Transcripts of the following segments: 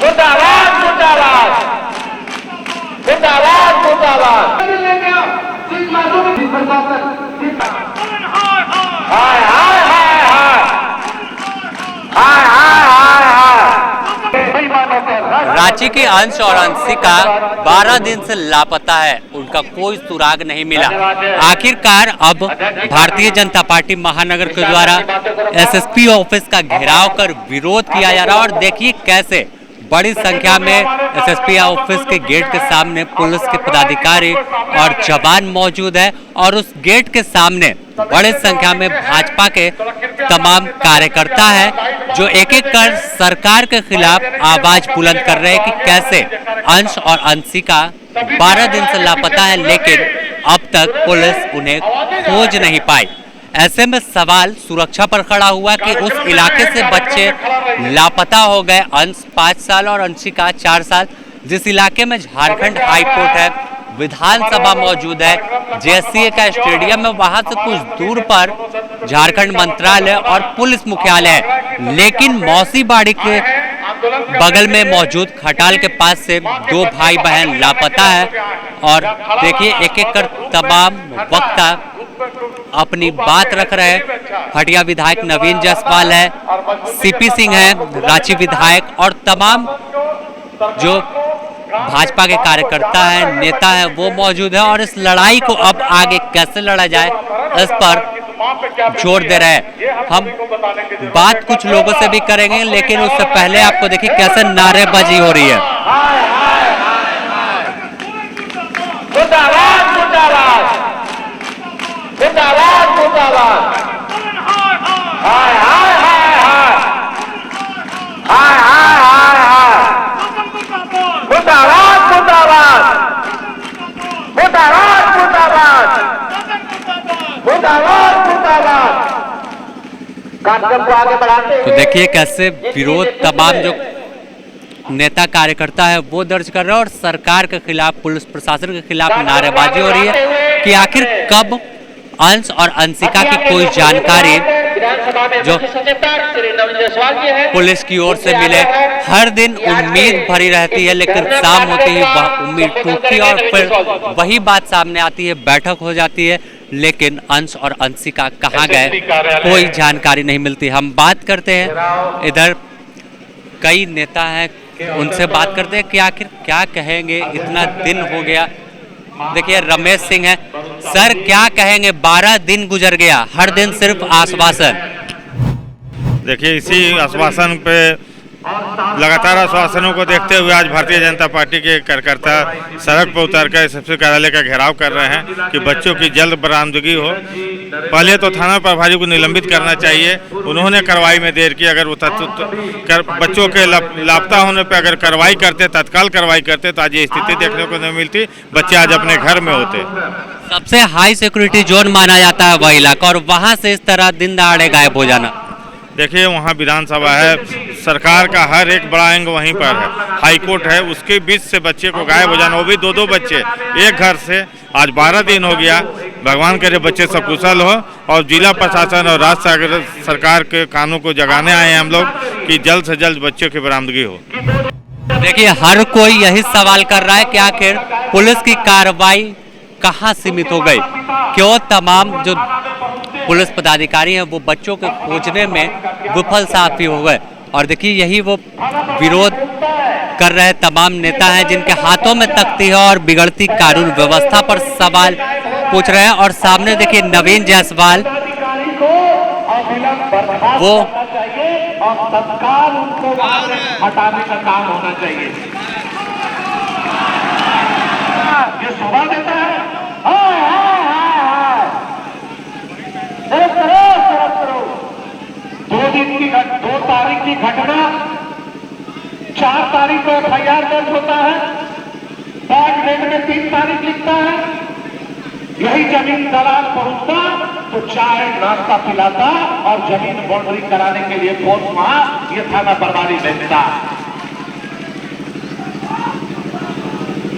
मुर्दाबाद मुर्दाबाद मुर्दाबाद मुर्दाबाद। हाय हाय हाय हाय हाय हाय हाय। रांची के अंश और अंशिका 12 दिन से लापता है, उनका कोई सुराग नहीं मिला। आखिरकार अब भारतीय जनता पार्टी महानगर के द्वारा एसएसपी ऑफिस का घेराव कर विरोध किया जा रहा है और देखिए कैसे बड़ी संख्या में एसएसपी ऑफिस के गेट के सामने पुलिस के पदाधिकारी और जवान मौजूद है और उस गेट के सामने बड़ी संख्या में भाजपा के तमाम कार्यकर्ता हैं जो एक एक कर सरकार के खिलाफ आवाज बुलंद कर रहे हैं कि कैसे अंश और अंशिका 12 दिन से लापता है, लेकिन अब तक पुलिस उन्हें खोज नहीं पाई। ऐसे में सवाल सुरक्षा पर खड़ा हुआ कि उस इलाके से बच्चे लापता हो गए। अंश 5 साल और अंशिका 4 साल। जिस इलाके में झारखंड हाई कोर्ट है, विधानसभा मौजूद है, जेएससीए का स्टेडियम है, वहां से कुछ दूर पर झारखंड मंत्रालय और पुलिस मुख्यालय है, लेकिन मौसी बाड़ी के बगल में मौजूद खटाल के पास से 2 भाई बहन लापता है। और देखिए एक एक कर तमाम वक्ता अपनी बात रख रहे हैं। हटिया विधायक नवीन जायसवाल है, सीपी सिंह है, रांची विधायक और तमाम जो भाजपा के कार्यकर्ता हैं, नेता हैं, वो मौजूद है और इस लड़ाई को अब आगे कैसे लड़ा जाए इस पर जोर दे रहे हैं। हम बात कुछ लोगों से भी करेंगे, लेकिन उससे पहले आपको देखिए कैसे नारेबाजी हो रही है। मुर्दाबाद मुर्दाबाद मुर्दाबाद मुर्दाबाद। हाय हाय हाय हाय हाय हाय हाय हाय। मुर्दाबाद मुर्दाबाद मुर्दाबाद मुर्दाबाद मुर्दाबाद मुर्दाबाद। कार्यक्रम को आगे बढ़ाते हैं। तो देखिए कैसे विरोध तमाम जो नेता कार्यकर्ता है वो दर्ज कर रहे हैं और सरकार के खिलाफ, पुलिस प्रशासन के खिलाफ नारेबाजी हो रही है कि आखिर कब अंश और अंशिका की कोई जानकारी जो पुलिस की ओर से मिले। हर दिन उम्मीद भरी रहती है, लेकिन शाम होती ही वह उम्मीद टूटती है और फिर वही बात सामने आती है, बैठक हो जाती है, लेकिन अंश और अंशिका कहाँ गए कोई जानकारी नहीं मिलती। हम बात करते हैं, इधर कई नेता हैं, उनसे बात करते हैं कि आखिर क्या कहेंगे, इतना दिन हो गया। देखिए रमेश सिंह है, सर क्या कहेंगे, 12 दिन गुजर गया, हर दिन सिर्फ आश्वासन। देखिए इसी आश्वासन पे लगातार आश्वासनों को देखते हुए आज भारतीय जनता पार्टी के कार्यकर्ता सड़क पर उतरकर एसएसपी कार्यालय का घेराव कर रहे हैं कि बच्चों की जल्द बरामदगी हो। पहले तो थाना प्रभारी को निलंबित करना चाहिए, उन्होंने कार्रवाई में देर की। अगर वो बच्चों के लापता होने पर अगर कार्रवाई करते, तत्काल कार्रवाई करते, तो आज ये स्थिति देखने को नहीं मिलती, बच्चे आज अपने घर में होते। सबसे हाई सिक्योरिटी जोन माना जाता है वह इलाका, और वहाँ से इस तरह दिन दहाड़े गायब हो जाना। देखिए वहाँ विधानसभा है, सरकार का हर एक बड़ा अंग वहीं पर है, हाई कोर्ट है, उसके बीच से बच्चे को गायब हो जाना, वो भी 2-2 बच्चे एक घर से। आज 12 दिन हो गया, भगवान करे बच्चे सकुशल हो। और जिला प्रशासन और राज्य सरकार के कानों को जगाने आए हैं हम लोग कि जल्द से जल्द बच्चों की बरामदगी हो। देखिए हर कोई यही सवाल कर रहा है कि आखिर पुलिस की कार्रवाई कहाँ सीमित हो गई, क्यों तमाम जो पुलिस पदाधिकारी हैं वो बच्चों को खोजने में विफल साबित हो गए। और देखिए यही वो विरोध कर रहे तमाम नेता हैं जिनके हाथों में तख्ती है और बिगड़ती कानून व्यवस्था पर सवाल पूछ रहे हैं। और सामने देखिए नवीन जायसवाल, वो तत्काल उनको हटाने का काम होना चाहिए। ये शोभा देता है। 2 तारीख की घटना, 4 तारीख को FIR दर्ज होता है, बैक डेट में 3 तारीख लिखता है। यही जमीन दलाल पहुंचता तो चाय नाश्ता पिलाता और जमीन बाउंड्री कराने के लिए फोर्स वहां ये थाना प्रभारी भेजता।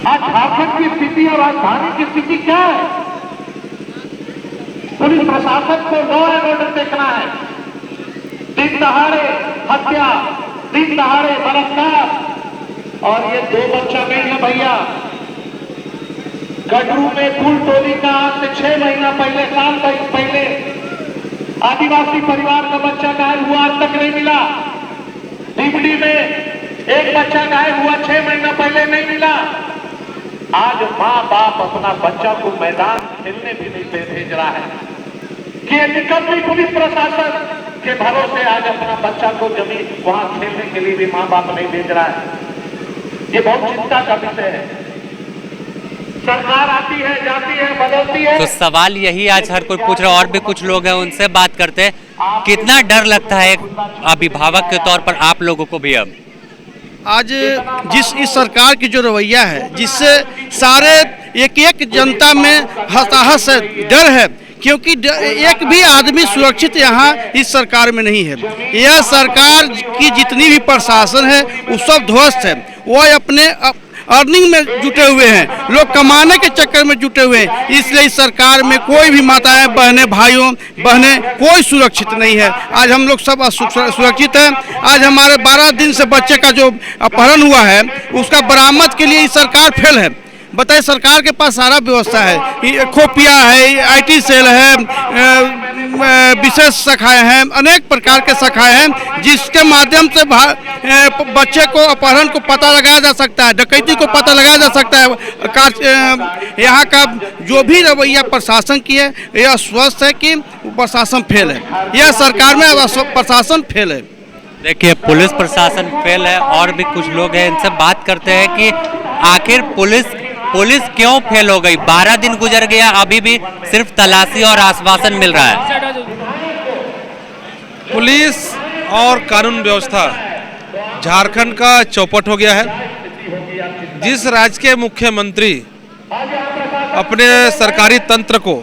आज झारखंड की स्थिति और राजधानी की स्थिति क्या है? पुलिस प्रशासन को लॉ एंड ऑर्डर देखना है। दिन दहाड़े हत्या, दिन दहाड़े बलात्कार, और ये 2 बच्चा नहीं है भैया। गडरू में फूल टोली का आज से 6 महीना पहले, साल पहले आदिवासी परिवार का बच्चा गायब हुआ, आज तक नहीं मिला। डिबडी में एक बच्चा गायब हुआ 6 महीना पहले, नहीं मिला। आज माँ बाप अपना बच्चा को मैदान खेलने भी नहीं भेज रहा है कि निकम्मी पुलिस प्रशासन के भरोसे आज अपना बच्चा को जमीन वहां खेलने के लिए भी माँ बाप नहीं भेज रहा है। ये बहुत चिंता का विषय है। सरकार आती है, जाती है, बदलती है। तो सवाल यही आज हर कोई पूछ रहा है, और भी कुछ लोग हैं उनसे बात करते हैं। कितना डर लगता है एक अभिभावक के तौर पर आप लोगों को भी अब आज इस सरकार की जो रवैया है, जिससे सारे एक जनता में हताहत है, डर है, क्योंकि एक भी आदमी सुरक्षित यहाँ इस सरकार में नहीं है। यह सरकार की जितनी भी प्रशासन है वो सब ध्वस्त है। वो अपने अर्निंग में जुटे हुए हैं, लोग कमाने के चक्कर में जुटे हुए हैं। इसलिए इस सरकार में कोई भी माताएं, बहनें, भाइयों बहनें कोई सुरक्षित नहीं है। आज हम लोग सब सुरक्षित हैं। आज हमारे 12 दिन से बच्चे का जो अपहरण हुआ है उसका बरामद के लिए सरकार फेल है। बताइए, सरकार के पास सारा व्यवस्था है, खोपिया है, आईटी सेल है, विशेष शाखाएं हैं, अनेक प्रकार के शाखाएं हैं जिसके माध्यम से बच्चे को अपहरण को पता लगाया जा सकता है, डकैती को पता लगाया जा सकता है। यहाँ का जो भी रवैया प्रशासन की है यह स्वस्थ है कि प्रशासन फेल है। यह सरकार में प्रशासन फेल है। देखिए, पुलिस प्रशासन फेल है। और भी कुछ लोग हैं, इनसे बात करते हैं कि आखिर पुलिस क्यों फेल हो गई। 12 दिन गुजर गया, अभी भी सिर्फ तलाशी और आश्वासन मिल रहा है। पुलिस और कानून व्यवस्था झारखंड का चौपट हो गया है। जिस राज्य के मुख्यमंत्री अपने सरकारी तंत्र को,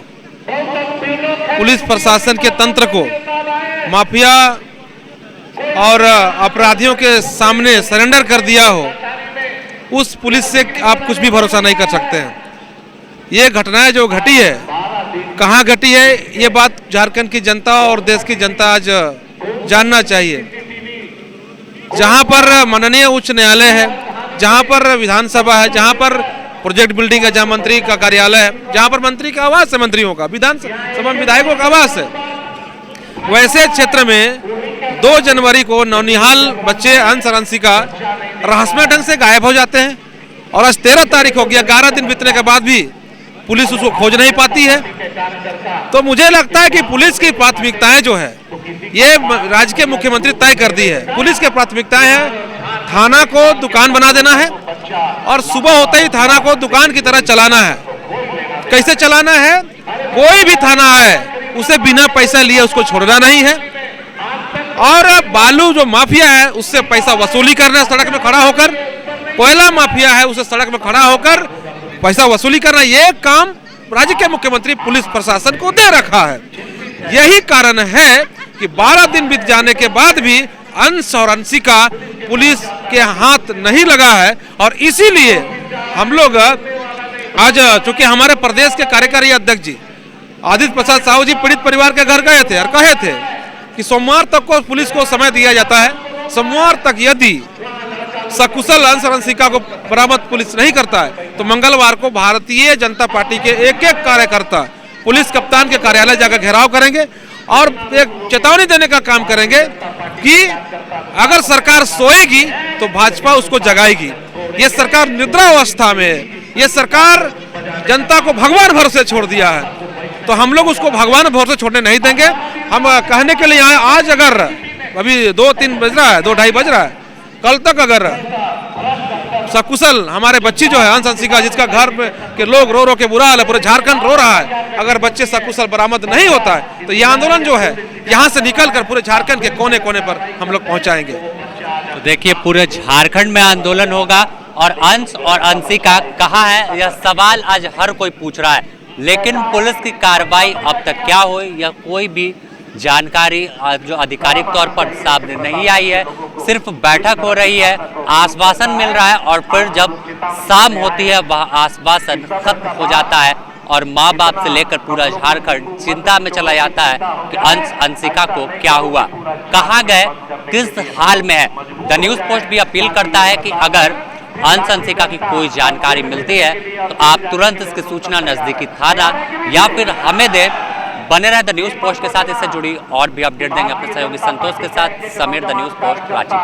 पुलिस प्रशासन के तंत्र को माफिया और अपराधियों के सामने सरेंडर कर दिया हो, उस पुलिस से आप कुछ भी भरोसा नहीं कर सकते हैं। ये घटनाएं जो घटी है, कहाँ घटी है, ये बात झारखंड की जनता और देश की जनता आज जानना चाहिए। जहाँ पर माननीय उच्च न्यायालय है, जहाँ पर विधानसभा है, जहाँ पर प्रोजेक्ट बिल्डिंग है, जहाँ मंत्री का कार्यालय है, जहाँ पर मंत्री का आवास है, मंत्रियों का, विधानसभा विधायकों का आवास है, वैसे क्षेत्र में 2 जनवरी को नौनिहाल बच्चे अंश और अंशिका रहस्यमय ढंग से गायब हो जाते हैं। और आज 13 तारीख हो गया, 11 दिन बीतने के बाद भी पुलिस उसको खोज नहीं पाती है। तो मुझे लगता है कि पुलिस की प्राथमिकताएं जो है, ये राज्य के मुख्यमंत्री तय कर दी है। पुलिस की प्राथमिकताएं है थाना को दुकान बना देना है और सुबह होते ही थाना को दुकान की तरह चलाना है। कैसे चलाना है? कोई भी थाना है उसे बिना पैसा लिए उसको छोड़ना नहीं है। और बालू जो माफिया है उससे पैसा वसूली करना है, सड़क में खड़ा होकर। कोयला माफिया है उसे सड़क में खड़ा होकर पैसा वसूली करना। ये काम राज्य के मुख्यमंत्री पुलिस प्रशासन को दे रखा है। यही कारण है कि 12 दिन बीत जाने के बाद भी अंश और अंशिका पुलिस के हाथ नहीं लगा है। और इसीलिए हम लोग आज, चूंकि हमारे प्रदेश के कार्यकारी अध्यक्ष जी आदित्य प्रसाद साहू जी पीड़ित परिवार के घर गए थे और कहे थे कि सोमवार तक को पुलिस को समय दिया जाता है। सोमवार तक यदि सकुशल अंश और अंशिका को बरामद पुलिस नहीं करता है तो मंगलवार को भारतीय जनता पार्टी के एक कार्यकर्ता पुलिस कप्तान के कार्यालय जाकर घेराव करेंगे और एक चेतावनी देने का काम करेंगे कि अगर सरकार सोएगी तो भाजपा उसको जगाएगी। ये सरकार निद्रा अवस्था में है। ये सरकार जनता को भगवान भरोसे छोड़ दिया है, तो हम लोग उसको भगवान भरोसे छोड़ने नहीं देंगे। हम कहने के लिए आए, आज अगर अभी 2-3 बज रहा है, 2-2:30 बज रहा है, कल तक अगर सकुशल हमारे बच्ची जो है अंश अंशिका, जिसका घर के लोग रो रो के बुरा हाल है, पूरे झारखंड रो रहा है, अगर बच्चे सकुशल बरामद नहीं होता है तो यह आंदोलन जो है यहाँ से निकलकर पूरे झारखंड के कोने कोने पर हम लोग पहुँचाएंगे। तो देखिए, पूरे झारखंड में आंदोलन होगा और अंश और अंशिका कहाँ है, यह सवाल आज हर कोई पूछ रहा है। लेकिन पुलिस की कार्रवाई अब तक क्या हुई, यह कोई भी जानकारी जो आधिकारिक तौर पर सामने नहीं आई है। सिर्फ बैठक हो रही है, आश्वासन मिल रहा है और फिर जब शाम होती है वह आश्वासन खत्म हो जाता है और माँ बाप से लेकर पूरा झारखंड चिंता में चला जाता है कि अंश अंशिका को क्या हुआ, कहाँ गए, किस हाल में है। द न्यूज़ पोस्ट भी अपील करता है कि अगर अनशंसिका की कोई जानकारी मिलती है तो आप तुरंत इसकी सूचना नजदीकी थाना या फिर हमें दें। बने रहे द न्यूज़ पोस्ट के साथ, इससे जुड़ी और भी अपडेट देंगे अपने सहयोगी संतोष के साथ। Sameer, the news post, Ranchi.